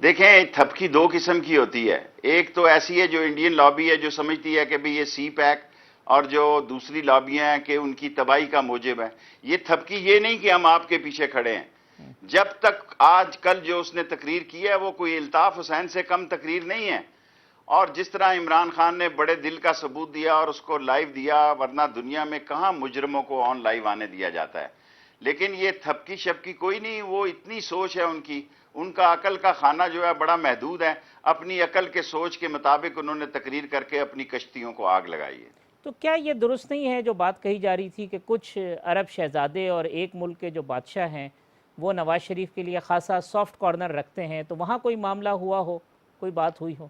دیکھیں تھپکی دو قسم کی ہوتی ہے. ایک تو ایسی ہے جو انڈین لابی ہے جو سمجھتی ہے کہ بھی یہ سی پیک، اور جو دوسری لابیاں ہیں کہ ان کی تباہی کا موجب ہے. یہ تھپکی یہ نہیں کہ ہم آپ کے پیچھے کھڑے ہیں. جب تک آج کل جو اس نے تقریر کی ہے وہ کوئی الطاف حسین سے کم تقریر نہیں ہے. اور جس طرح عمران خان نے بڑے دل کا ثبوت دیا اور اس کو لائیو دیا، ورنہ دنیا میں کہاں مجرموں کو آن لائیو آنے دیا جاتا ہے. لیکن یہ تھپکی شپکی کوئی نہیں، وہ اتنی سوچ ہے ان کا عقل کا خانہ جو ہے بڑا محدود ہے. اپنی عقل کے سوچ کے مطابق انہوں نے تقریر کر کے اپنی کشتیوں کو آگ لگائی ہے. تو کیا یہ درست نہیں ہے جو بات کہی جا رہی تھی کہ کچھ عرب شہزادے اور ایک ملک کے جو بادشاہ ہیں وہ نواز شریف کے لیے خاصا سافٹ کارنر رکھتے ہیں، تو وہاں کوئی معاملہ ہوا ہو، کوئی بات ہوئی ہو؟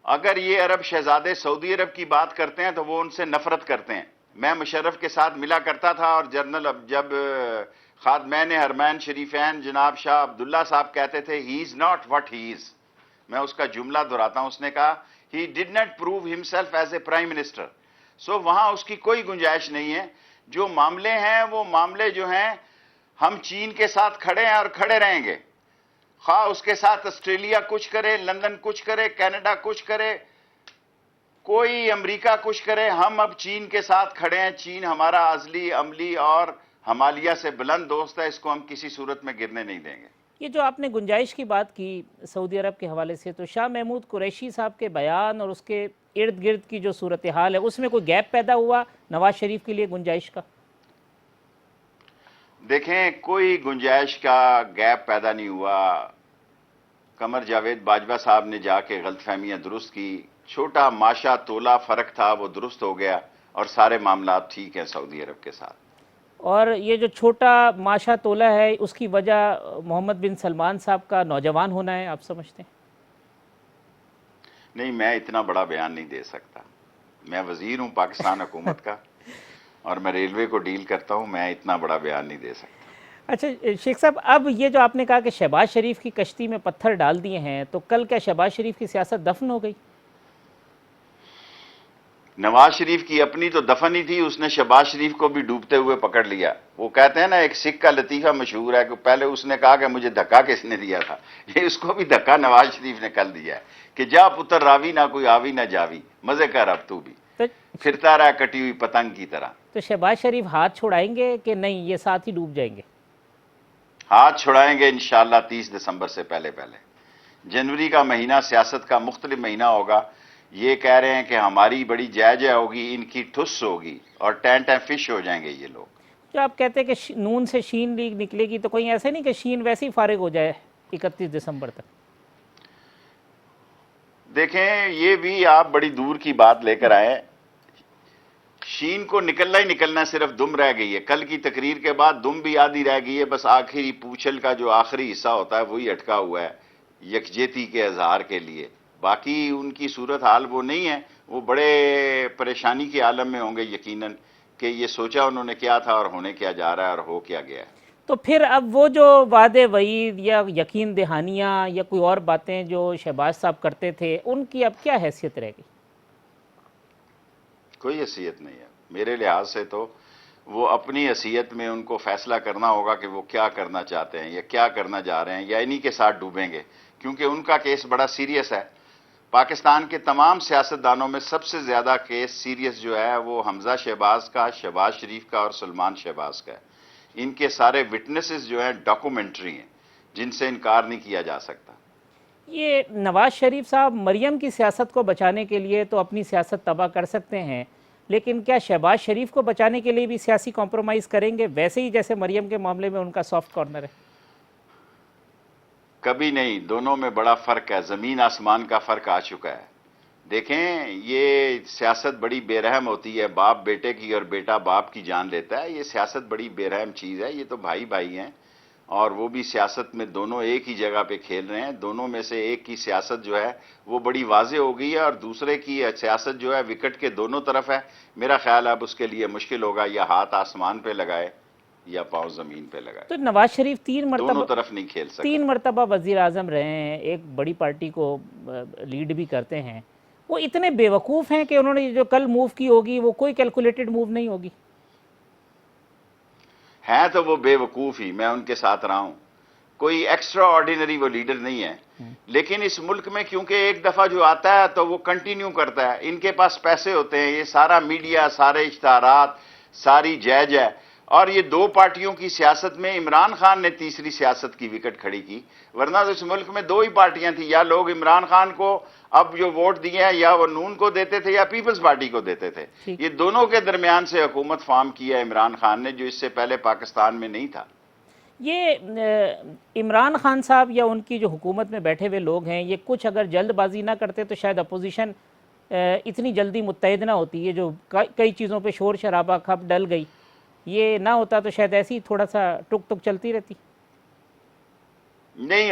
اگر یہ عرب شہزادے سعودی عرب کی بات کرتے ہیں تو وہ ان سے نفرت کرتے ہیں. میں مشرف کے ساتھ ملا کرتا تھا، اور جنرل جب خادمین حرمین شریفین جناب شاہ عبداللہ صاحب کہتے تھے ہی از ناٹ واٹ ہی از، میں اس کا جملہ دہراتا ہوں، اس نے کہا he did not prove himself as a prime minister. So وہاں اس کی کوئی گنجائش نہیں ہے. جو معاملے ہیں وہ معاملے جو ہیں ہم چین کے ساتھ کھڑے ہیں اور کھڑے رہیں گے، خواہ اس کے ساتھ آسٹریلیا کچھ کرے، لندن کچھ کرے، کینیڈا کچھ کرے، کوئی امریکہ کچھ کرے، ہم اب چین کے ساتھ کھڑے ہیں. چین ہمارا ازلی عملی اور ہمالیہ سے بلند دوست ہے، اس کو ہم کسی صورت میں گرنے نہیں دیں گے. یہ جو آپ نے گنجائش کی بات کی سعودی عرب کے حوالے سے، تو شاہ محمود قریشی صاحب کے بیان اور اس کے ارد گرد کی جو صورتحال ہے اس میں کوئی گیپ پیدا ہوا نواز شریف کے لیے گنجائش کا؟ دیکھیں کوئی گنجائش کا گیپ پیدا نہیں ہوا. قمر جاوید باجوہ صاحب نے جا کے غلط فہمیاں درست کی، چھوٹا ماشا تولا فرق تھا وہ درست ہو گیا، اور سارے معاملات ٹھیک ہیں سعودی عرب کے ساتھ. اور یہ جو چھوٹا ماشا تولہ ہے اس کی وجہ محمد بن سلمان صاحب کا نوجوان ہونا ہے، آپ سمجھتے ہیں؟ نہیں، میں اتنا بڑا بیان نہیں دے سکتا. میں وزیر ہوں پاکستان حکومت کا، اور میں ریلوے کو ڈیل کرتا ہوں، میں اتنا بڑا بیان نہیں دے سکتا. اچھا شیخ صاحب، اب یہ جو آپ نے کہا کہ شہباز شریف کی کشتی میں پتھر ڈال دیے ہیں، تو کل کیا شہباز شریف کی سیاست دفن ہو گئی؟ نواز شریف کی اپنی تو دفن ہی تھی، اس نے شہباز شریف کو بھی ڈوبتے ہوئے پکڑ لیا. وہ کہتے ہیں نا، ایک سکھ کا لطیفہ مشہور ہے کہ پہلے اس نے کہا کہ مجھے دھکا کس نے دیا تھا، یہ اس کو بھی دھکا نواز شریف نے کل دیا ہے کہ جا پتر راوی نہ کوئی آوی نہ جاوی، مزے کر اب تو بھی تو پھرتا رہا کٹی ہوئی پتنگ کی طرح. تو شہباز شریف ہاتھ چھوڑائیں گے کہ نہیں، یہ ساتھ ہی ڈوب جائیں گے؟ ہاتھ چھڑائیں گے انشاءاللہ 30 دسمبر سے پہلے. جنوری کا مہینہ سیاست کا مختلف مہینہ ہوگا. یہ کہہ رہے ہیں کہ ہماری بڑی جے جے ہوگی، ان کی ٹھس ہوگی، اور ٹین ٹین فش ہو جائیں گے یہ لوگ. جو آپ کہتے ہیں کہ نون سے شین لیگ نکلے گی، تو کوئی ایسا نہیں کہ شین ویسے ہی فارغ ہو جائے 31 دسمبر تک؟ دیکھیں یہ بھی آپ بڑی دور کی بات لے کر آئے. شین کو نکلنا ہی نکلنا، صرف دم رہ گئی ہے. کل کی تقریر کے بعد دم بھی آدھی رہ گئی ہے، بس آخری پوچھل کا جو آخری حصہ ہوتا ہے وہی اٹکا ہوا ہے یکجہتی کے اظہار کے لیے. باقی ان کی صورتحال وہ نہیں ہے. وہ بڑے پریشانی کے عالم میں ہوں گے یقیناً کہ یہ سوچا انہوں نے کیا تھا اور ہونے کیا جا رہا ہے اور ہو کیا گیا ہے. تو پھر اب وہ جو وعدے وعید یا یقین دہانیاں یا کوئی اور باتیں جو شہباز صاحب کرتے تھے، ان کی اب کیا حیثیت رہ گئی؟ کوئی حیثیت نہیں ہے میرے لحاظ سے. تو وہ اپنی حیثیت میں ان کو فیصلہ کرنا ہوگا کہ وہ کیا کرنا چاہتے ہیں یا کیا کرنا جا رہے ہیں، یا انہی کے ساتھ ڈوبیں گے، کیونکہ ان کا کیس بڑا سیریس ہے. پاکستان کے تمام سیاستدانوں میں سب سے زیادہ کیس سیریس جو ہے وہ حمزہ شہباز کا، شہباز شریف کا اور سلمان شہباز کا ہے. ان کے سارے وٹنسز جو ہیں ڈاکومنٹری ہیں، جن سے انکار نہیں کیا جا سکتا. یہ نواز شریف صاحب مریم کی سیاست کو بچانے کے لیے تو اپنی سیاست تباہ کر سکتے ہیں، لیکن کیا شہباز شریف کو بچانے کے لیے بھی سیاسی کمپرومائز کریں گے، ویسے ہی جیسے مریم کے معاملے میں ان کا سافٹ کارنر ہے؟ کبھی نہیں. دونوں میں بڑا فرق ہے، زمین آسمان کا فرق آ چکا ہے. دیکھیں یہ سیاست بڑی بے رحم ہوتی ہے، باپ بیٹے کی اور بیٹا باپ کی جان لیتا ہے. یہ سیاست بڑی بے رحم چیز ہے. یہ تو بھائی بھائی ہیں، اور وہ بھی سیاست میں دونوں ایک ہی جگہ پہ کھیل رہے ہیں. دونوں میں سے ایک کی سیاست جو ہے وہ بڑی واضح ہو گئی ہے، اور دوسرے کی سیاست جو ہے وکٹ کے دونوں طرف ہے. میرا خیال ہے اب اس کے لیے مشکل ہوگا، یا ہاتھ آسمان پہ لگائے یا پاؤں زمین پہ لگائے. تو نواز شریف دونوں طرف نہیں کھیل سکتے. 3 مرتبہ وزیر اعظم رہے ہیں، ایک بڑی پارٹی کو لیڈ بھی کرتے ہیں. وہ اتنے بے وقوف ہیں کہ انہوں نے جو کل موو کی ہوگی وہ کوئی کیلکولیٹڈ موو نہیں ہوگی؟ ہیں تو وہ بے وقوف ہی، میں ان کے ساتھ رہا ہوں. کوئی ایکسٹرا آرڈینری وہ لیڈر نہیں ہے، لیکن اس ملک میں کیونکہ ایک دفعہ جو آتا ہے تو وہ کنٹینیو کرتا ہے، ان کے پاس پیسے ہوتے ہیں، یہ سارا میڈیا، سارے اشتہارات، ساری جے اور یہ دو پارٹیوں کی سیاست میں عمران خان نے تیسری سیاست کی وکٹ کھڑی کی، ورنہ تو اس ملک میں دو ہی پارٹیاں تھیں، یا لوگ عمران خان کو اب جو ووٹ دیے ہیں یا وہ نون کو دیتے تھے یا پیپلز پارٹی کو دیتے تھے، ٹھیک۔ یہ دونوں کے درمیان سے حکومت فارم کی ہے عمران خان نے، جو اس سے پہلے پاکستان میں نہیں تھا۔ یہ عمران خان صاحب یا ان کی جو حکومت میں بیٹھے ہوئے لوگ ہیں، یہ کچھ اگر جلد بازی نہ کرتے تو شاید اپوزیشن اتنی جلدی متحد نہ ہوتی، یہ جو کئی چیزوں پہ شور شرابہ کھپ ڈل گئی، یہ نہ ہوتا تو شاید ایسی تھوڑا سا ٹک ٹک چلتی رہتی۔ نہیں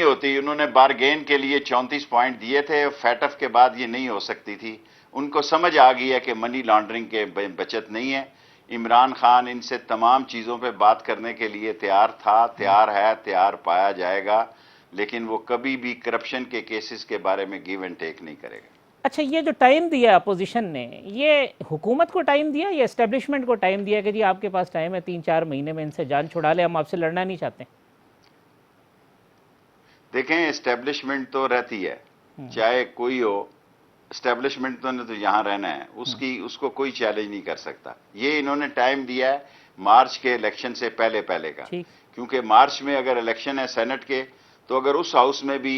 ہوتی، انہوں نے بارگین کے لیے 34 پوائنٹ دیے تھے، فیٹ اف کے بعد یہ نہیں ہو سکتی تھی، ان کو سمجھ آ گئی ہے کہ منی لانڈرنگ کے بچت نہیں ہے، عمران خان ان سے تمام چیزوں پہ بات کرنے کے لیے تیار تھا، تیار ہے، تیار پایا جائے گا، لیکن وہ کبھی بھی کرپشن کے کیسز کے بارے میں گیو اینڈ ٹیک نہیں کرے گا۔ اچھا، یہ جو ٹائم دیا اپوزیشن نے، یہ حکومت کو ٹائم دیا یا اسٹیبلشمنٹ کو ٹائم دیا کہ جی آپ کے پاس ٹائم ہے 3-4 مہینے میں ان سے جان چھڑا لیں، ہم آپ سے لڑنا نہیں چاہتے؟ دیکھیں اسٹیبلشمنٹ تو رہتی ہے، چاہے کوئی ہو، اسٹیبلشمنٹ تو نے تو یہاں رہنا ہے، اس کو کوئی چیلنج نہیں کر سکتا۔ یہ انہوں نے ٹائم دیا ہے مارچ کے الیکشن سے پہلے کا، ٹھیک۔ کیونکہ مارچ میں اگر الیکشن ہے سینٹ کے، تو اگر اس ہاؤس میں بھی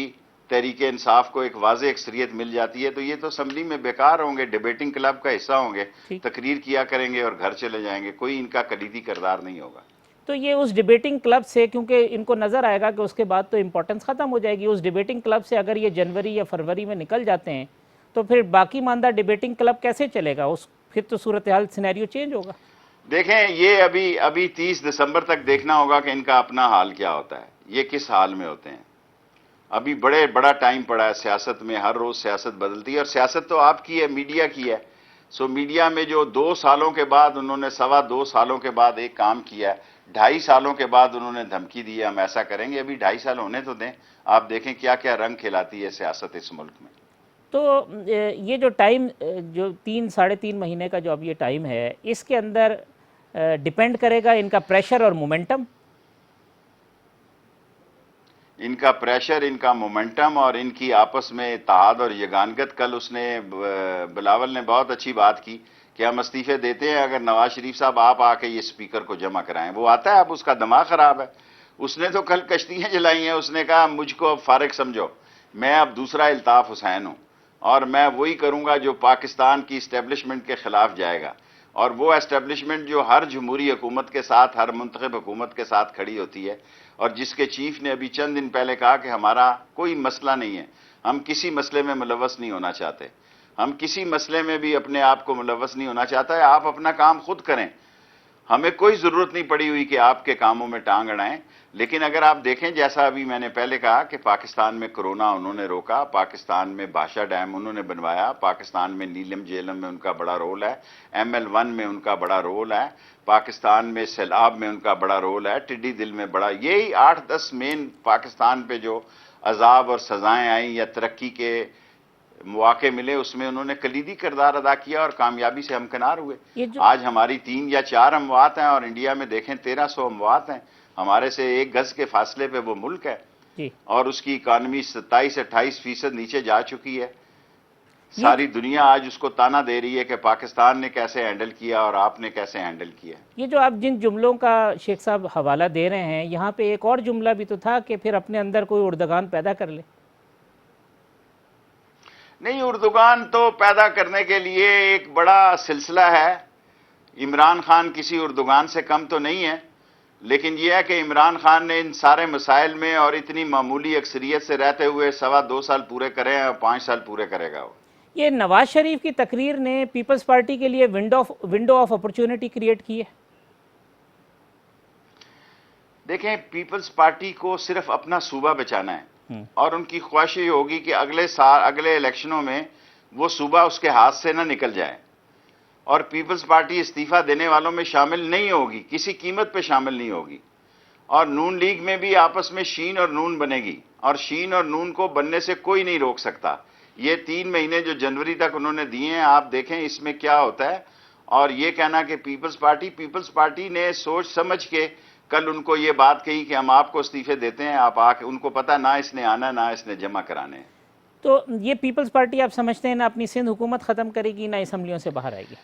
تحریک انصاف کو ایک واضح اکثریت مل جاتی ہے تو یہ تو اسمبلی میں بیکار ہوں گے، ڈیبیٹنگ کلب کا حصہ ہوں گے، ٹھیک۔ تقریر کیا کریں گے اور گھر چلے جائیں گے، کوئی ان کا کلیدی کردار نہیں ہوگا۔ تو یہ اس ڈیبیٹنگ کلب سے، کیونکہ ان کو نظر آئے گا کہ اس کے بعد تو امپورٹنس ختم ہو جائے گی، اس ڈیبیٹنگ کلب سے اگر یہ جنوری یا فروری میں نکل جاتے ہیں تو پھر باقی ماندہ ڈیبیٹنگ کلب کیسے چلے گا؟ پھر تو صورتحال سینیریو چینج ہوگا۔ دیکھیں یہ ابھی 30 دسمبر تک دیکھنا ہوگا کہ ان کا اپنا حال کیا ہوتا ہے، یہ کس حال میں ہوتے ہیں۔ ابھی بڑا ٹائم پڑا ہے سیاست میں، ہر روز سیاست بدلتی ہے، اور سیاست تو آپ کی ہے، میڈیا کی ہے۔ سو میڈیا میں جو 2 سالوں کے بعد انہوں نے 2.25 سالوں کے بعد ایک کام کیا ہے، 2.5 سالوں کے بعد انہوں نے دھمکی دی ہے ہم ایسا کریں گے، ابھی 2.5 سال ہونے تو دیں، آپ دیکھیں کیا کیا رنگ کھلاتی ہے سیاست اس ملک میں۔ تو یہ جو ٹائم، جو 3-3.5 مہینے کا جو اب یہ ٹائم ہے، اس کے اندر ڈیپینڈ کرے گا ان کا پریشر اور مومنٹم؟ ان کا پریشر، ان کا مومنٹم اور ان کی آپس میں اتحاد اور یگانگت۔ کل اس نے بلاول نے بہت اچھی بات کی کہ ہم استعفے دیتے ہیں اگر نواز شریف صاحب آپ آ کے یہ اسپیکر کو جمع کرائیں، وہ آتا ہے، اب اس کا دماغ خراب ہے، اس نے تو کل کشتیاں جلائی ہیں، اس نے کہا مجھ کو اب فارغ سمجھو، میں اب دوسرا الطاف حسین ہوں اور میں وہی کروں گا جو پاکستان کی اسٹیبلشمنٹ کے خلاف جائے گا، اور وہ اسٹیبلشمنٹ جو ہر جمہوری حکومت کے ساتھ، ہر منتخب حکومت کے ساتھ کھڑی ہوتی ہے، اور جس کے چیف نے ابھی چند دن پہلے کہا کہ ہمارا کوئی مسئلہ نہیں ہے، ہم کسی مسئلے میں ملوث نہیں ہونا چاہتے، ہم کسی مسئلے میں بھی اپنے آپ کو ملوث نہیں ہونا چاہتا ہے، آپ اپنا کام خود کریں، ہمیں کوئی ضرورت نہیں پڑی ہوئی کہ آپ کے کاموں میں ٹانگ اڑائیں۔ لیکن اگر آپ دیکھیں جیسا ابھی میں نے پہلے کہا کہ پاکستان میں کرونا انہوں نے روکا، پاکستان میں بھاشا ڈیم انہوں نے بنوایا، پاکستان میں نیلم جیلم میں ان کا بڑا رول ہے، ML1 میں ان کا بڑا رول ہے، پاکستان میں سیلاب میں ان کا بڑا رول ہے، ٹڈی دل میں بڑا، یہی 8-10 مین پاکستان پہ جو عذاب اور سزائیں آئیں یا ترقی کے مواقع ملے، اس میں انہوں نے کلیدی کردار ادا کیا اور کامیابی سے ہمکنار ہوئے۔ یہ جو آج ہماری 3 یا 4 اموات ہیں اور انڈیا میں دیکھیں 1300 اموات ہیں، ہمارے سے 1 گز کے فاصلے پہ وہ ملک ہے، جی اور اس کی اکانومی 27-28% نیچے جا چکی ہے۔ یہ ساری دنیا آج اس کو تانا دے رہی ہے کہ پاکستان نے کیسے ہینڈل کیا اور آپ نے کیسے ہینڈل کیا۔ یہ جو آپ جن جملوں کا شیخ صاحب حوالہ دے رہے ہیں، یہاں پہ ایک اور جملہ بھی تو تھا کہ پھر اپنے اندر کوئی اردگان پیدا کر لے۔ نہیں، اردگان تو پیدا کرنے کے لیے ایک بڑا سلسلہ ہے، عمران خان کسی اردگان سے کم تو نہیں ہے، لیکن یہ ہے کہ عمران خان نے ان سارے مسائل میں اور اتنی معمولی اکثریت سے رہتے ہوئے 2.25 سال پورے کرے ہیں اور 5 سال پورے کرے گا وہ۔ یہ نواز شریف کی تقریر نے پیپلز پارٹی کے لیے ونڈو آف اپرچونٹی کریٹ کی ہے؟ دیکھیں پیپلز پارٹی کو صرف اپنا صوبہ بچانا ہے، اور ان کی خواہش یہ ہوگی کہ اگلے الیکشنوں میں وہ صوبہ اس کے ہاتھ سے نہ نکل جائے، اور پیپلز پارٹی استعفیٰ دینے والوں میں شامل نہیں ہوگی، کسی قیمت پہ شامل نہیں ہوگی، اور نون لیگ میں بھی آپس میں شین اور نون بنے گی، اور شین اور نون کو بننے سے کوئی نہیں روک سکتا۔ یہ 3 مہینے جو جنوری تک انہوں نے دیے ہیں، آپ دیکھیں اس میں کیا ہوتا ہے، اور یہ کہنا کہ پیپلز پارٹی نے سوچ سمجھ کے کل ان کو یہ بات کہی کہ ہم آپ کو استعفے دیتے ہیں, آپ آ کے, ان کو پتا نہ اس نے آنا نہ اس نے جمع کرانے ہیں. تو یہ پیپلز پارٹی آپ سمجھتے ہیں نہ اپنی سندھ حکومت ختم کرے گی نہ اسمبلیوں سے باہر آئے گی؟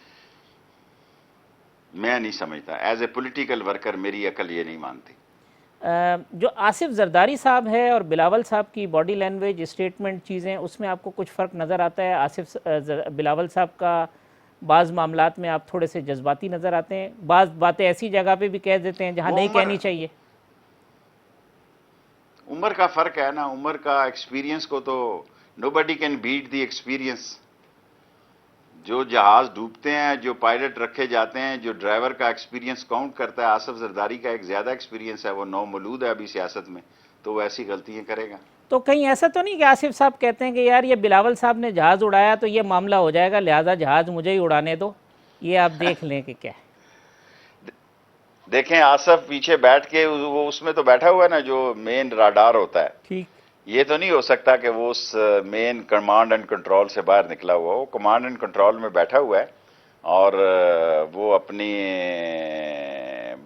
میں نہیں سمجھتا, ایز اے پولیٹیکل ورکر میری عقل یہ نہیں مانتی. جو آصف زرداری صاحب ہے اور بلاول صاحب کی باڈی لینگویج اسٹیٹمنٹ چیزیں, اس میں آپ کو کچھ فرق نظر آتا ہے؟ بلاول صاحب کا بعض معاملات میں آپ تھوڑے سے جذباتی نظر آتے ہیں, بعض باتیں ایسی جگہ پہ بھی کہہ دیتے ہیں جہاں وہ نہیں کہنی چاہیے. عمر کا فرق ہے نا, عمر کا ایکسپیرینس کو تو نو بڈی کین بیٹ دی ایکسپیرینس. جو جہاز ڈوبتے ہیں, جو پائلٹ رکھے جاتے ہیں, جو ڈرائیور کا ایکسپیرینس کاؤنٹ کرتا ہے, آصف زرداری کا ایک زیادہ ایکسپیرینس ہے, وہ نومولود ہے ابھی سیاست میں, تو وہ ایسی غلطیاں کرے گا. تو کہیں ایسا تو نہیں کہ آصف صاحب کہتے ہیں کہ یار یہ بلاول صاحب نے جہاز اڑایا تو یہ معاملہ ہو جائے گا, لہٰذا جہاز مجھے ہی اڑانے دو, یہ آپ دیکھ لیں کہ کیا ہے؟ دیکھیں آصف پیچھے بیٹھ کے, وہ اس میں تو بیٹھا ہوا ہے نا جو مین راڈار ہوتا ہے, ٹھیک. یہ تو نہیں ہو سکتا کہ وہ اس مین کمانڈ اینڈ کنٹرول سے باہر نکلا ہوا. وہ کمانڈ اینڈ کنٹرول میں بیٹھا ہوا ہے اور وہ اپنی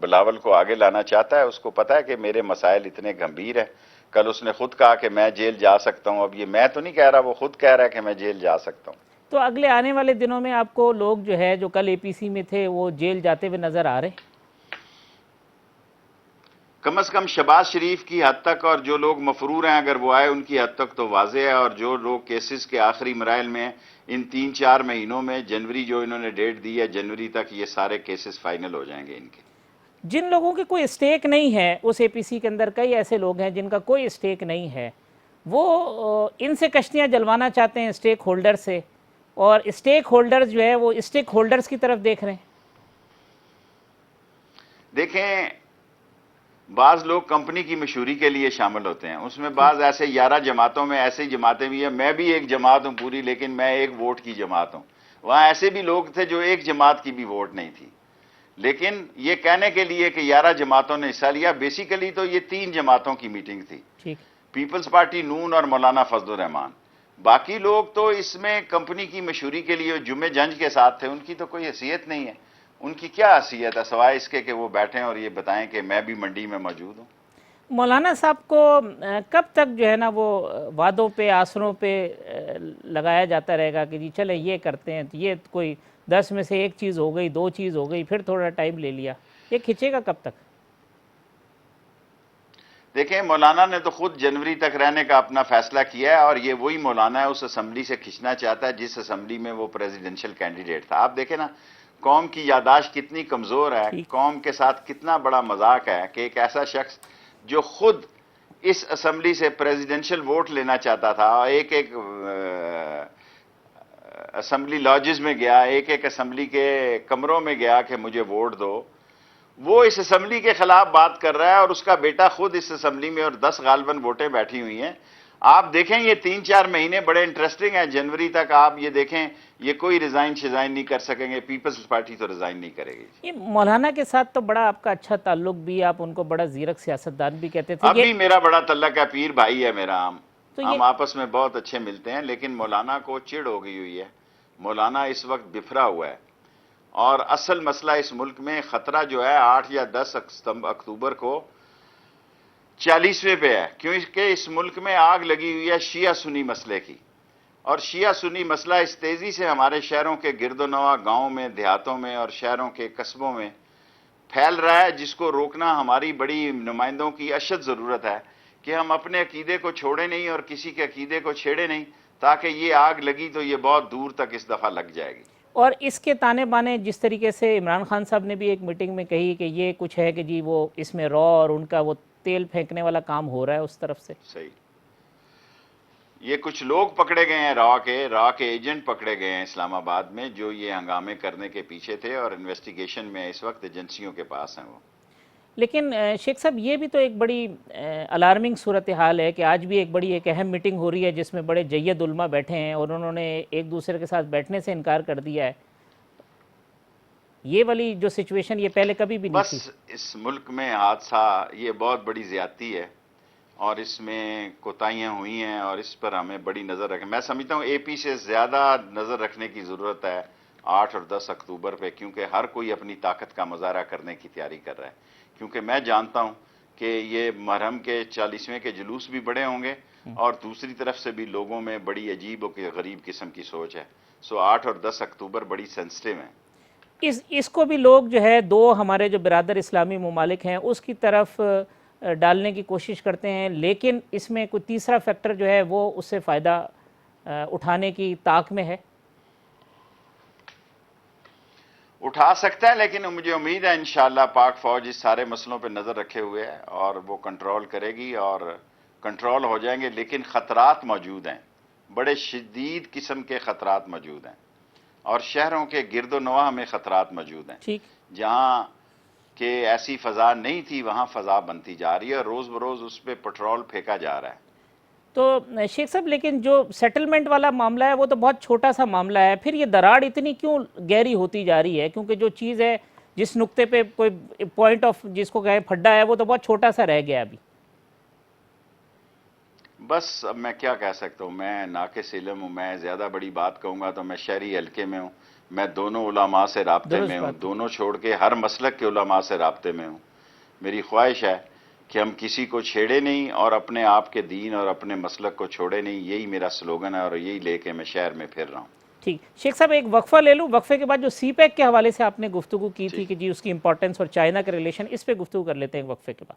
بلاول کو آگے لانا چاہتا ہے. اس کو پتا ہے کہ میرے مسائل اتنے گمبھیر ہیں. کل اس نے خود کہا کہ میں جیل جا سکتا ہوں. اب یہ میں تو نہیں کہہ رہا, وہ خود کہہ رہا ہے کہ میں جیل جا سکتا ہوں. تو اگلے آنے والے دنوں میں آپ کو لوگ جو ہے جو کل اے پی سی میں تھے وہ جیل جاتے ہوئے نظر آ رہے ہیں؟ کم از کم شہباز شریف کی حد تک اور جو لوگ مفرور ہیں اگر وہ آئے ان کی حد تک تو واضح ہے. اور جو لوگ کیسز کے آخری مراحل میں ان 3-4 مہینوں میں, جنوری جو انہوں نے ڈیٹ دی ہے, جنوری تک یہ سارے کیسز فائنل ہو جائیں گے ان کے. جن لوگوں کے کوئی اسٹیک نہیں ہے اس اے پی سی کے اندر, کئی ایسے لوگ ہیں جن کا کوئی اسٹیک نہیں ہے, وہ ان سے کشتیاں جلوانا چاہتے ہیں اسٹیک ہولڈر سے, اور اسٹیک ہولڈرز جو ہے وہ اسٹیک ہولڈرز کی طرف دیکھ رہے ہیں. دیکھیں, بعض لوگ کمپنی کی مشہوری کے لیے شامل ہوتے ہیں, اس میں بعض ایسے 11 جماعتوں میں ایسی جماعتیں بھی ہیں. میں بھی ایک جماعت ہوں پوری, لیکن میں ایک ووٹ کی جماعت ہوں. وہاں ایسے بھی لوگ تھے جو ایک جماعت کی بھی ووٹ نہیں تھی, لیکن یہ کہنے کے لیے کہ 11 جماعتوں نے حصہ لیا, بیسیکلی تو یہ 3 جماعتوں کی میٹنگ تھی, ٹھیک. پیپلز پارٹی, نون اور مولانا فضل الرحمان. باقی لوگ تو اس میں کمپنی کی مشہوری کے لیے جمعہ جنج کے ساتھ تھے, ان کی تو کوئی حیثیت نہیں ہے. ان کی کیا حیثیت ہے سوائے اس کے کہ وہ بیٹھیں اور یہ بتائیں کہ میں بھی منڈی میں موجود ہوں. مولانا صاحب کو کب تک جو ہے نا وہ وعدوں پہ آسروں پہ لگایا جاتا رہے گا کہ جی چلیں یہ کرتے ہیں, یہ کوئی 10 میں سے 1 چیز ہو گئی, 2 چیز ہو گئی, پھر تھوڑا ٹائم لے لیا, یہ کھنچے گا کب تک؟ دیکھیں, مولانا نے تو خود جنوری تک رہنے کا اپنا فیصلہ کیا ہے, اور یہ وہی مولانا ہے اس اسمبلی سے کھنچنا چاہتا ہے جس اسمبلی میں وہ پریزیڈنشل کینڈیڈیٹ تھا. آپ دیکھیں نا قوم کی یادداشت کتنی کمزور ہے, ٹھیک. قوم کے ساتھ کتنا بڑا مذاق ہے کہ ایک ایسا شخص جو خود اس اسمبلی سے پریزیڈنشل ووٹ لینا چاہتا تھا, ایک ایک اسمبلی لاجز میں گیا, ایک ایک اسمبلی کے کمروں میں گیا کہ مجھے ووٹ دو, وہ اس اسمبلی کے خلاف بات کر رہا ہے, اور اس کا بیٹا خود اس اسمبلی میں اور 10 غالباً ووٹیں بیٹھی ہوئی ہیں. آپ دیکھیں یہ 3-4 مہینے بڑے انٹرسٹنگ ہیں, جنوری تک آپ یہ دیکھیں, یہ کوئی ریزائن نہیں کر سکیں گے, پیپلز پارٹی تو ریزائن نہیں کرے گی. یہ مولانا کے ساتھ تو بڑا آپ کا اچھا تعلق بھی, آپ ان کو بڑا زیرک سیاستدان بھی کہتے تھے. اب بھی میرا بڑا تعلق ہے, پیر بھائی ہے میرا, تو ہم یہ آپس میں بہت اچھے ملتے ہیں, لیکن مولانا کو چڑ ہو گئی ہوئی ہے. مولانا اس وقت بفرا ہوا ہے, اور اصل مسئلہ اس ملک میں خطرہ جو ہے 8 یا 10 اکتوبر کو 40ویں پہ ہے, کیونکہ اس ملک میں آگ لگی ہوئی ہے شیعہ سنی مسئلے کی, اور شیعہ سنی مسئلہ اس تیزی سے ہمارے شہروں کے گرد و نواح گاؤں میں, دیہاتوں میں اور شہروں کے قصبوں میں پھیل رہا ہے, جس کو روکنا ہماری بڑی نمائندوں کی اشد ضرورت ہے کہ ہم اپنے عقیدے کو چھوڑے نہیں اور کسی کے عقیدے کو چھیڑے نہیں, تاکہ یہ آگ لگی تو یہ بہت دور تک اس دفعہ لگ جائے گی. اور اس کے تانے بانے جس طریقے سے عمران خان صاحب نے بھی ایک میٹنگ میں کہی کہ یہ کچھ ہے کہ جی وہ اس میں را اور ان کا وہ تیل پھینکنے والا کام ہو رہا ہے اس طرف سے. صحیح, یہ کچھ لوگ پکڑے گئے ہیں, را کے ایجنٹ پکڑے گئے ہیں اسلام آباد میں, جو یہ ہنگامے کرنے کے پیچھے تھے, اور انویسٹیگیشن میں اس وقت ایجنسیوں کے پاس ہیں وہ. لیکن شیخ صاحب یہ بھی تو ایک بڑی الارمنگ صورتحال ہے کہ آج بھی ایک بڑی ایک اہم میٹنگ ہو رہی ہے جس میں بڑے جید علماء بیٹھے ہیں اور انہوں نے ایک دوسرے کے ساتھ بیٹھنے سے انکار کر دیا ہے. یہ والی جو سچویشن یہ پہلے کبھی بھی نہیں تھی. بس اس ملک میں حادثہ یہ بہت بڑی زیادتی ہے, اور اس میں کوتاہیاں ہوئی ہیں, اور اس پر ہمیں بڑی نظر رکھیں. میں سمجھتا ہوں اے پی سے زیادہ نظر رکھنے کی ضرورت ہے 8 اور 10 اکتوبر پہ, کیونکہ ہر کوئی اپنی طاقت کا مظاہرہ کرنے کی تیاری کر رہا ہے. کیونکہ میں جانتا ہوں کہ یہ مرہم کے 40ویں کے جلوس بھی بڑے ہوں گے اور دوسری طرف سے بھی لوگوں میں بڑی عجیب و غریب قسم کی سوچ ہے. سو 8 اور 10 اکتوبر بڑی سینسٹیو ہیں. اس کو بھی لوگ جو ہے دو ہمارے جو برادر اسلامی ممالک ہیں اس کی طرف ڈالنے کی کوشش کرتے ہیں، لیکن اس میں کوئی تیسرا فیکٹر جو ہے وہ اس سے فائدہ اٹھانے کی طاق میں ہے. اٹھا سکتا ہے، لیکن مجھے امید ہے انشاءاللہ پاک فوج اس سارے مسئلوں پہ نظر رکھے ہوئے ہے اور وہ کنٹرول کرے گی اور کنٹرول ہو جائیں گے. لیکن خطرات موجود ہیں، بڑے شدید قسم کے خطرات موجود ہیں اور شہروں کے گرد و نواح میں خطرات موجود ہیں. ٹھیک، جہاں کہ ایسی فضا نہیں تھی وہاں فضا بنتی جا رہی ہے اور روز بروز اس پہ پٹرول پھینکا جا رہا ہے. تو شیخ صاحب لیکن جو سیٹلمنٹ والا معاملہ ہے وہ تو بہت چھوٹا سا معاملہ ہے، پھر یہ دراڑ اتنی کیوں گہری ہوتی جا رہی ہے؟ کیونکہ جو چیز ہے جس نقطے پہ کوئی پوائنٹ آف جس کو کہیں پھڈا ہے وہ تو بہت چھوٹا سا رہ گیا ابھی. بس اب میں کیا کہہ سکتا ہوں، میں ناقص علم ہوں. میں زیادہ بڑی بات کہوں گا تو میں شہری حلقے میں ہوں. میں دونوں علماء سے رابطے میں ہوں، دونوں چھوڑ کے ہر مسلک کے علماء سے رابطے میں ہوں. میری خواہش ہے کہ ہم کسی کو چھیڑے نہیں اور اپنے آپ کے دین اور اپنے مسلک کو چھوڑے نہیں. یہی میرا سلوگن ہے اور یہی لے کے میں شہر میں پھر رہا ہوں. ٹھیک شیخ صاحب، ایک وقفہ لے لوں، وقفے کے بعد جو سی پیک کے حوالے سے آپ نے گفتگو کی تھی کہ جی اس کی امپورٹنس اور چائنا کے ریلیشن، اس پہ گفتگو کر لیتے ہیں وقفے کے بعد.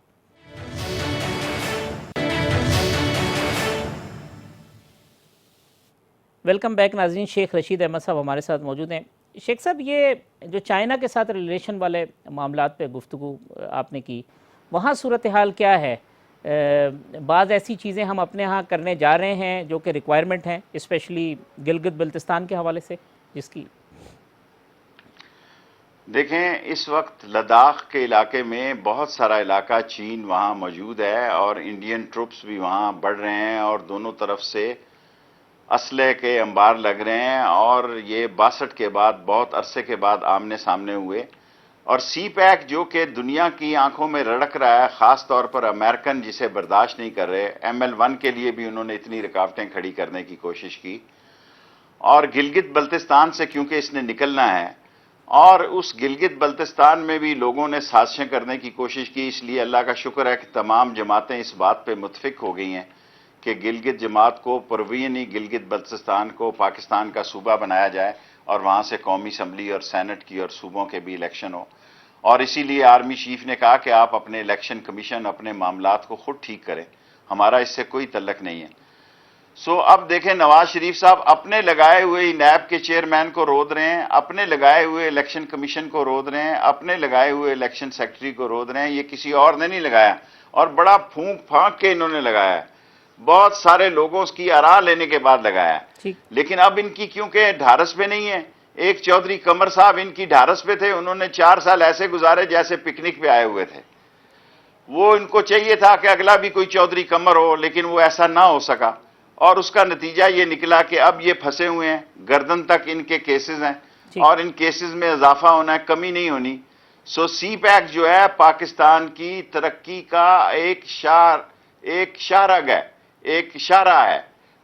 ویلکم بیک ناظرین، شیخ رشید احمد صاحب ہمارے ساتھ موجود ہیں. شیخ صاحب، یہ جو چائنا کے ساتھ ریلیشن والے معاملات پہ گفتگو آپ نے کی، وہاں صورتحال کیا ہے؟ بعض ایسی چیزیں ہم اپنے ہاں کرنے جا رہے ہیں جو کہ ریکوائرمنٹ ہیں، اسپیشلی گلگت بلتستان کے حوالے سے، جس کی دیکھیں اس وقت لداخ کے علاقے میں بہت سارا علاقہ چین وہاں موجود ہے اور انڈین ٹروپس بھی وہاں بڑھ رہے ہیں اور دونوں طرف سے اسلحے کے انبار لگ رہے ہیں اور یہ 62 کے بعد بہت عرصے کے بعد آمنے سامنے ہوئے. اور سی پیک جو کہ دنیا کی آنکھوں میں رڑک رہا ہے، خاص طور پر امریکن جسے برداشت نہیں کر رہے، ML1 کے لیے بھی انہوں نے اتنی رکاوٹیں کھڑی کرنے کی کوشش کی. اور گلگت بلتستان سے کیونکہ اس نے نکلنا ہے اور اس گلگت بلتستان میں بھی لوگوں نے سازشیں کرنے کی کوشش کی. اس لیے اللہ کا شکر ہے کہ تمام جماعتیں اس بات پہ متفق ہو گئی ہیں کہ گلگت جماعت کو پروینی گلگت بلتستان کو پاکستان کا صوبہ بنایا جائے اور وہاں سے قومی اسمبلی اور سینٹ کی اور صوبوں کے بھی الیکشن ہو. اور اسی لیے آرمی چیف نے کہا کہ آپ اپنے الیکشن کمیشن اپنے معاملات کو خود ٹھیک کریں، ہمارا اس سے کوئی تعلق نہیں ہے. سو اب دیکھیں نواز شریف صاحب اپنے لگائے ہوئے نیب کے چیئرمین کو رود رہے ہیں، اپنے لگائے ہوئے الیکشن کمیشن کو رود رہے ہیں، اپنے لگائے ہوئے الیکشن سیکرٹری کو رود رہے ہیں. یہ کسی اور نے نہیں لگایا اور بڑا پھونک پھانک کے انہوں نے لگایا ہے، بہت سارے لوگوں کی آراء لینے کے بعد لگایا ہے. لیکن اب ان کی کیونکہ ڈھارس پہ نہیں ہے. ایک چودھری قمر صاحب ان کی ڈھارس پہ تھے، انہوں نے 4 سال ایسے گزارے جیسے پکنک پہ آئے ہوئے تھے. وہ ان کو چاہیے تھا کہ اگلا بھی کوئی چودھری قمر ہو، لیکن وہ ایسا نہ ہو سکا اور اس کا نتیجہ یہ نکلا کہ اب یہ پھنسے ہوئے ہیں، گردن تک ان کے کیسز ہیں اور ان کیسز میں اضافہ ہونا ہے، کمی نہیں ہونی. سو سی پیک جو ہے پاکستان کی ترقی کا ایک شاہراہ ہے، ایک اشارہ ہے.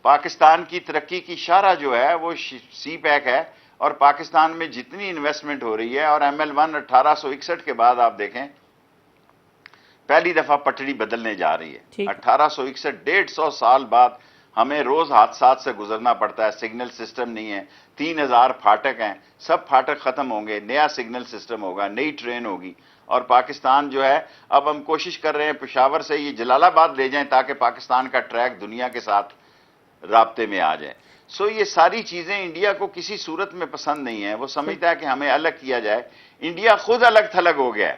پاکستان کی ترقی کی شاہراہ جو ہے وہ سی پیک ہے اور پاکستان میں جتنی انویسٹمنٹ ہو رہی ہے اور ML1 1861 کے بعد آپ دیکھیں پہلی دفعہ پٹڑی بدلنے جا رہی ہے. 1861 150 سال بعد ہمیں روز حادثات سے گزرنا پڑتا ہے. سگنل سسٹم نہیں ہے، 3000 پھاٹک ہیں، سب پھاٹک ختم ہوں گے، نیا سگنل سسٹم ہوگا، نئی ٹرین ہوگی. اور پاکستان جو ہے اب ہم کوشش کر رہے ہیں پشاور سے یہ جلال آباد لے جائیں تاکہ پاکستان کا ٹریک دنیا کے ساتھ رابطے میں آ جائے. سو یہ ساری چیزیں انڈیا کو کسی صورت میں پسند نہیں ہیں. وہ سمجھتا ہے کہ ہمیں الگ کیا جائے. انڈیا خود الگ تھلگ ہو گیا ہے.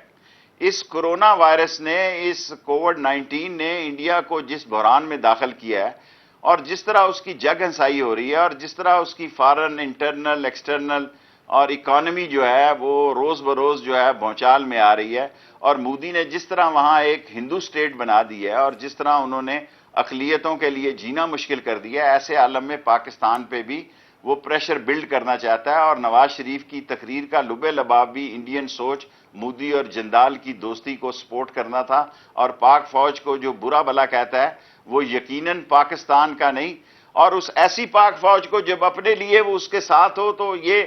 اس کرونا وائرس نے، اس کووڈ-19 نے انڈیا کو جس بحران میں داخل کیا ہے اور جس طرح اس کی جگ ہنسائی ہو رہی ہے اور جس طرح اس کی فارن، انٹرنل، ایکسٹرنل اور اکانومی جو ہے وہ روز بروز جو ہے بھونچال میں آ رہی ہے. اور مودی نے جس طرح وہاں ایک ہندو سٹیٹ بنا دی ہے اور جس طرح انہوں نے اقلیتوں کے لیے جینا مشکل کر دیا ہے، ایسے عالم میں پاکستان پہ بھی وہ پریشر بلڈ کرنا چاہتا ہے. اور نواز شریف کی تقریر کا لب لباب بھی انڈین سوچ، مودی اور جندال کی دوستی کو سپورٹ کرنا تھا. اور پاک فوج کو جو برا بلا کہتا ہے وہ یقیناً پاکستان کا نہیں. اور اس ایسی پاک فوج کو جب اپنے لیے وہ اس کے ساتھ ہو تو یہ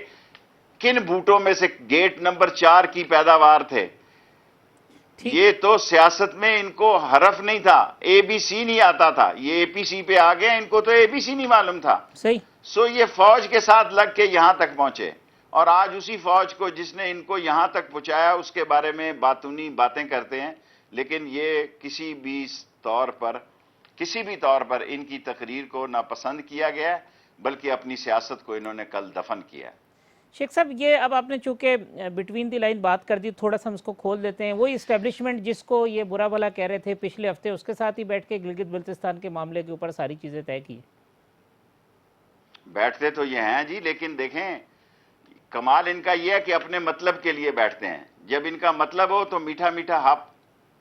کن بوٹوں میں سے گیٹ نمبر 4 کی پیداوار تھے. یہ تو سیاست میں ان کو حرف نہیں تھا, اے بی سی نہیں آتا تھا, یہ اے پی سی پہ آ گئے, ان کو تو اے بی سی نہیں معلوم تھا. صحیح. سو یہ فوج کے ساتھ لگ کے یہاں تک پہنچے, اور آج اسی فوج کو جس نے ان کو یہاں تک پہنچایا اس کے بارے میں باتونی باتیں کرتے ہیں. لیکن یہ کسی بھی طور پر ان کی تقریر کو نہ پسند کیا گیا, بلکہ اپنی سیاست کو انہوں نے کل دفن کیا. شیخ صاحب, یہ اب آپ نے چونکہ بٹوین دی لائن بات کر دی, تھوڑا سا ہم اس کو کھول دیتے ہیں. وہی اسٹیبلشمنٹ جس کو یہ برا بھلا کہہ رہے تھے پچھلے ہفتے, اس کے ساتھ ہی بیٹھ کے گلگت بلتستان کے معاملے کے اوپر ساری چیزیں طے کی. بیٹھتے تو یہ ہیں جی, لیکن دیکھیں کمال ان کا یہ ہے کہ اپنے مطلب کے لیے بیٹھتے ہیں. جب ان کا مطلب ہو تو میٹھا میٹھا ہپ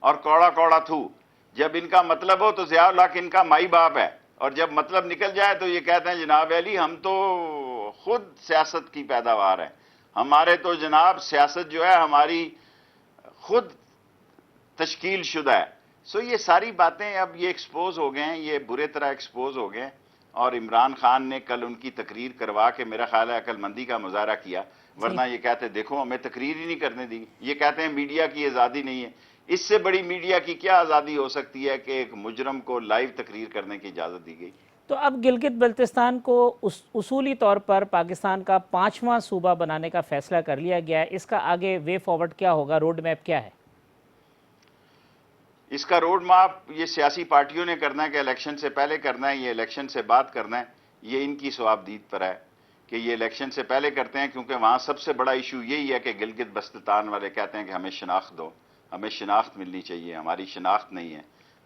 اور کوڑا کوڑا تھو. جب ان کا مطلب ہو تو ضیاء الحق ان کا مائی باپ ہے, اور جب مطلب نکل جائے تو یہ کہتے ہیں جناب علی ہم تو خود سیاست کی پیداوار ہیں, ہمارے تو جناب سیاست جو ہے ہماری خود تشکیل شدہ ہے. سو یہ ساری باتیں اب یہ ایکسپوز ہو گئے ہیں, یہ برے طرح ایکسپوز ہو گئے ہیں. اور عمران خان نے کل ان کی تقریر کروا کے میرا خیال ہے عقل مندی کا مظاہرہ کیا, ورنہ یہ کہتے دیکھو ہمیں تقریر ہی نہیں کرنے دی. یہ کہتے ہیں میڈیا کی آزادی نہیں ہے. اس سے بڑی میڈیا کی کیا آزادی ہو سکتی ہے کہ ایک مجرم کو لائیو تقریر کرنے کی اجازت دی گئی. تو اب گلگت بلتستان کو اصولی طور پر پاکستان کا 5واں صوبہ بنانے کا فیصلہ کر لیا گیا ہے. اس کا آگے وے فارورڈ کیا ہوگا, روڈ میپ کیا ہے؟ اس کا روڈ میپ یہ سیاسی پارٹیوں نے کرنا ہے کہ الیکشن سے پہلے کرنا ہے, یہ الیکشن سے بعد کرنا ہے. یہ ان کی ثوابدید پر ہے کہ یہ الیکشن سے پہلے کرتے ہیں, کیونکہ وہاں سب سے بڑا ایشو یہی ہے کہ گلگت بلتستان والے کہتے ہیں کہ ہمیں شناخت دو, ہمیں شناخت ملنی چاہیے, ہماری شناخت نہیں ہے.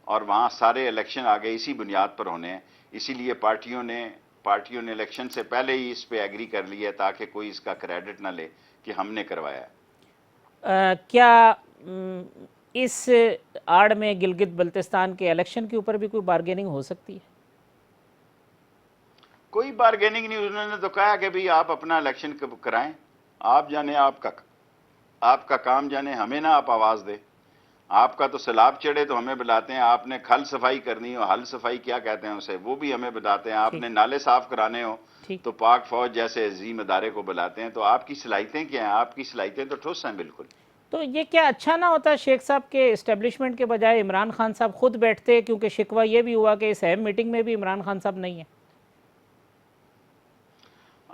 اور وہاں سارے الیکشن آگے اسی بنیاد پر ہونے ہیں. اسی لیے پارٹیوں نے الیکشن سے پہلے ہی اس پہ ایگری کر لی ہے, تاکہ کوئی اس کا کریڈٹ نہ لے کہ ہم نے کروایا ہے. کیا اس آڑ میں گلگت بلتستان کے الیکشن کے اوپر بھی کوئی بارگیننگ ہو سکتی ہے؟ کوئی بارگیننگ نہیں. انہوں نے تو کہا کہ بھئی آپ اپنا الیکشن کرائیں, آپ جانے, آپ کا کام جانے, ہمیں نہ آپ آواز دیں. آپ کا تو سیلاب چڑھے تو ہمیں بلاتے ہیں, آپ نے کھل صفائی کرنی ہو, حل صفائی کیا کہتے ہیں اسے, وہ بھی ہمیں بلاتے ہیں. آپ نے نالے صاف کرانے ہو تو پاک فوج جیسے عظیم ادارے کو بلاتے ہیں. تو آپ کی صلاحیتیں کیا ہیں؟ آپ کی صلاحیتیں تو ٹھوس ہیں بالکل. تو یہ کیا اچھا نہ ہوتا شیخ صاحب کے اسٹیبلشمنٹ کے بجائے عمران خان صاحب خود بیٹھتے, کیونکہ شکوہ یہ بھی ہوا کہ اس اہم میٹنگ میں بھی عمران خان صاحب نہیں ہیں.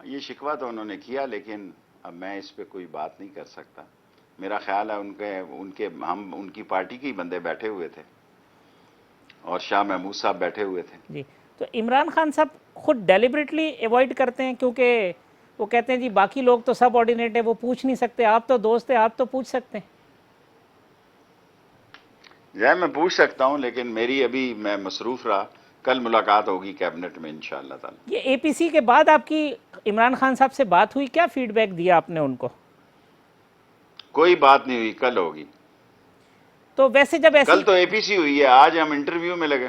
یہ شکوہ تو انہوں نے کیا, لیکن اب میں اس پہ کوئی بات نہیں کر سکتا. میرا خیال ہے ان کی پارٹی کے ہی بندے بیٹھے ہوئے تھے, اور شاہ محمود صاحب بیٹھے ہوئے تھے. جی, تو عمران خان صاحب خود ڈیلیبریٹلی ایوائڈ کرتے ہیں, کیونکہ وہ کہتے ہیں جی باقی لوگ تو سب آرڈینیٹ ہیں, وہ پوچھ نہیں سکتے, آپ تو دوست ہیں, آپ تو پوچھ سکتے ہیں. میں پوچھ سکتا ہوں, لیکن میں مصروف رہا. کل ملاقات ہوگی کیبنٹ میں انشاءاللہ تعالی. یہ اے پی سی کے بعد آپ کی عمران خان صاحب سے بات ہوئی, کیا فیڈ بیک دیا آپ نے ان کو؟ کوئی بات نہیں ہوئی, کل ہوگی. تو ویسے جب ایسی کل تو اے پی سی ہوئی ہے, آج ہم انٹرویو میں لگے.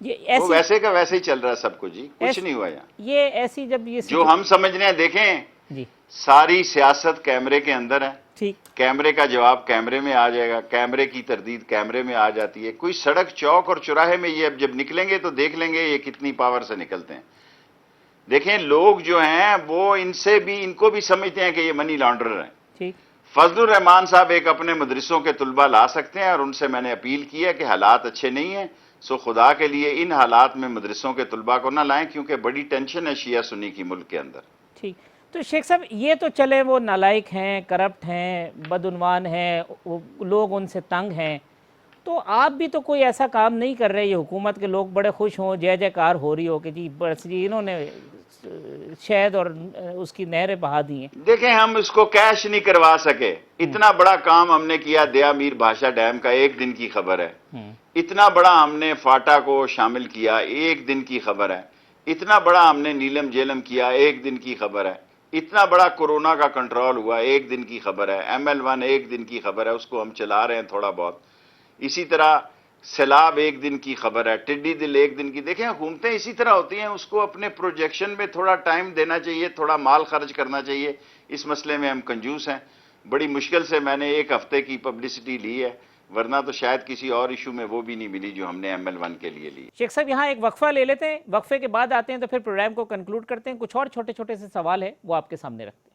وہ ویسے کا ویسے ہی چل رہا ہے سب کچھ جی, کچھ نہیں ہوا یہاں. یہ ایسی جب یہ جو ہم سمجھنے ہیں, دیکھیں جی ساری سیاست کیمرے کے اندر ہے. ٹھیک, کیمرے کا جواب کیمرے میں آ جائے گا, کیمرے کی تردید کیمرے میں آ جاتی ہے. کوئی سڑک چوک اور چوراہے میں یہ جب نکلیں گے تو دیکھ لیں گے یہ کتنی پاور سے نکلتے ہیں. دیکھیں لوگ جو ہیں وہ ان کو بھی سمجھتے ہیں کہ یہ منی لانڈرر ہیں. ٹھیک, فضل الرحمان صاحب ایک اپنے مدرسوں کے طلبہ لا سکتے ہیں, اور ان سے میں نے اپیل کی ہے کہ حالات اچھے نہیں ہیں, سو خدا کے لیے ان حالات میں مدرسوں کے طلبہ کو نہ لائیں, کیونکہ بڑی ٹینشن ہے شیعہ سنی کی ملک کے اندر. ٹھیک. تو شیخ صاحب یہ تو چلے وہ نالائق ہیں, کرپٹ ہیں, بدعنوان ہیں, لوگ ان سے تنگ ہیں, تو آپ بھی تو کوئی ایسا کام نہیں کر رہے, یہ حکومت کے لوگ بڑے خوش ہوں, جے جے کار ہو رہی ہو کہ جی بس جی انہوں نے شہد اور اس کی نہریں بہا دی ہیں. دیکھیں ہم اس کو کیش نہیں کروا سکے. اتنا بڑا کام ہم نے کیا, دیا میر بھاشا ڈیم کا 1 دن کی خبر ہے. اتنا بڑا ہم نے فاٹا کو شامل کیا, 1 دن کی خبر ہے. اتنا بڑا ہم نے نیلم جیلم کیا, 1 دن کی خبر ہے. اتنا بڑا کورونا کا کنٹرول ہوا, 1 دن کی خبر ہے. ML1 1 دن کی خبر ہے, اس کو ہم چلا رہے ہیں تھوڑا بہت. اسی طرح سیلاب 1 دن کی خبر ہے, ٹڈی دل 1 دن کی. دیکھیں حکومتیں اسی طرح ہوتی ہیں, اس کو اپنے پروجیکشن میں تھوڑا ٹائم دینا چاہیے, تھوڑا مال خرچ کرنا چاہیے. اس مسئلے میں ہم کنجوس ہیں. بڑی مشکل سے میں نے 1 ہفتے کی پبلسٹی لی ہے, ورنہ تو شاید کسی اور ایشو میں وہ بھی نہیں ملی جو ہم نے ML1 کے لیے لی. شیخ صاحب یہاں ایک وقفہ لے لیتے ہیں, وقفے کے بعد آتے ہیں تو پھر پروگرام کو کنکلوڈ کرتے ہیں. کچھ اور چھوٹے چھوٹے سے سوال ہے وہ آپ کے سامنے رکھتے ہیں.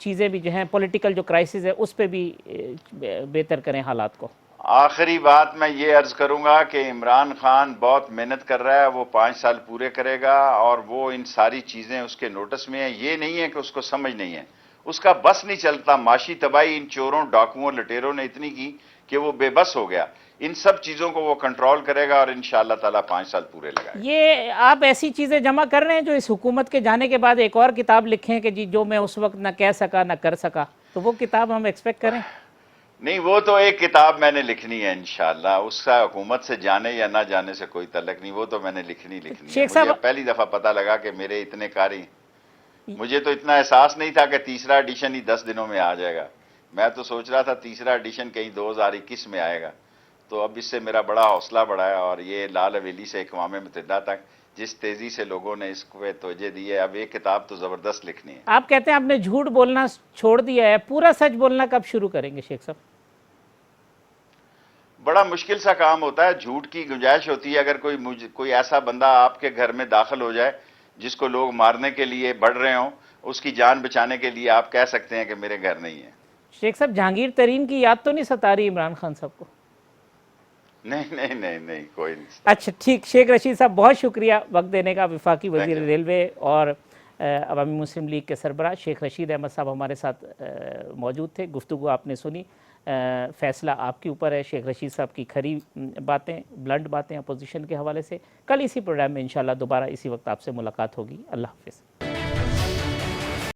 چیزیں بھی جو ہیں پولیٹیکل جو کرائسس ہے اس پہ بھی بہتر کریں حالات کو؟ آخری بات میں یہ عرض کروں گا کہ عمران خان بہت محنت کر رہا ہے، وہ 5 سال پورے کرے گا، اور وہ ان ساری چیزیں اس کے نوٹس میں ہیں. یہ نہیں ہے کہ اس کو سمجھ نہیں ہے، اس کا بس نہیں چلتا. معاشی تباہی ان چوروں، ڈاکوؤں، لٹیروں نے اتنی کی کہ وہ بے بس ہو گیا. ان سب چیزوں کو وہ کنٹرول کرے گا اور انشاءاللہ تعالیٰ 5 سال پورے لگائے گا. یہ آپ ایسی چیزیں جمع کر رہے ہیں جو اس حکومت کے جانے کے بعد ایک اور کتاب لکھیں کہ جی جو میں اس وقت نہ کہہ سکا نہ کر سکا، تو وہ کتاب ہم ایکسپیکٹ کریں؟ نہیں، وہ تو ایک کتاب میں نے لکھنی ہے انشاءاللہ. اس کا حکومت سے جانے یا نہ جانے سے کوئی تعلق نہیں، وہ تو میں نے لکھنی ہے. شیخ مجھے صاحب، اب پہلی دفعہ پتہ لگا کہ میرے اتنے کاری، مجھے تو اتنا احساس نہیں تھا کہ تیسرا ایڈیشن ہی 10 دنوں میں آ جائے گا. میں تو سوچ رہا تھا تیسرا ایڈیشن کہیں 2021 میں آئے گا. تو اب اس سے میرا بڑا حوصلہ بڑھا ہے، اور یہ لال حویلی سے اقوام متحدہ تک جس تیزی سے لوگوں نے اس پہ توجہ دی ہے، اب ایک کتاب تو زبردست لکھنی ہے. آپ کہتے ہیں آپ نے جھوٹ بولنا چھوڑ دیا ہے، پورا سچ بولنا کب شروع کریں گے شیخ صاحب؟ بڑا مشکل سا کام ہوتا ہے. جھوٹ کی گنجائش ہوتی ہے اگر کوئی ایسا بندہ آپ کے گھر میں داخل ہو جائے جس کو لوگ مارنے کے لیے بڑھ رہے ہوں، اس کی جان بچانے کے لیے آپ کہہ سکتے ہیں کہ میرے گھر نہیں ہے. شیخ صاحب، جہانگیر ترین کی یاد تو نہیں ستا رہی عمران خان صاحب کو؟ نہیں نہیں نہیں نہیں، کوئی نہیں. اچھا ٹھیک. شیخ رشید صاحب بہت شکریہ وقت دینے کا. وفاقی وزیر ریلوے اور عوامی مسلم لیگ کے سربراہ شیخ رشید احمد صاحب ہمارے ساتھ موجود تھے. گفتگو آپ نے سنی، فیصلہ آپ کے اوپر ہے. شیخ رشید صاحب کی کھری باتیں، بلنٹ باتیں اپوزیشن کے حوالے سے. کل اسی پروگرام میں انشاءاللہ دوبارہ اسی وقت آپ سے ملاقات ہوگی. اللہ حافظ.